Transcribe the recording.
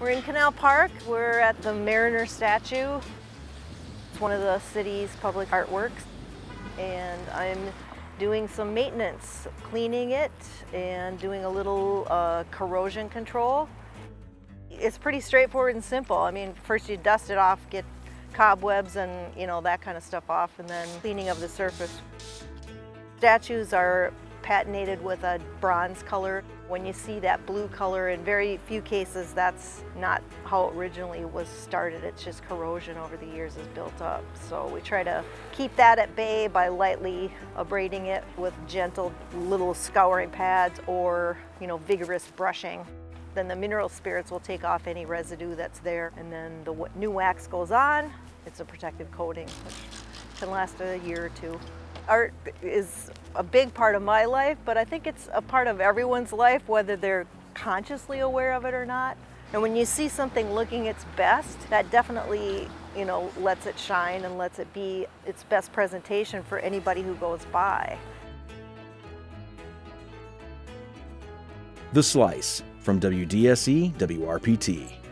We're in Canal Park. We're at the Mariner statue. It's one of the city's public artworks. And I'm doing some maintenance, cleaning it and doing a little corrosion control. It's pretty straightforward and simple. I mean, first you dust it off, get cobwebs and that kind of stuff off, and then cleaning of the surface. Statues are patinated with a bronze color. When you see that blue color, in very few cases, that's not how it originally was started. It's just corrosion over the years is built up. So we try to keep that at bay by lightly abrading it with gentle little scouring pads or, vigorous brushing. Then the mineral spirits will take off any residue that's there, and then the new wax goes on. It's a protective coating, which can last a year or two. Art is a big part of my life, but I think it's a part of everyone's life, whether they're consciously aware of it or not. And when you see something looking its best, that definitely, lets it shine and lets it be its best presentation for anybody who goes by. The Slice from WDSE WRPT.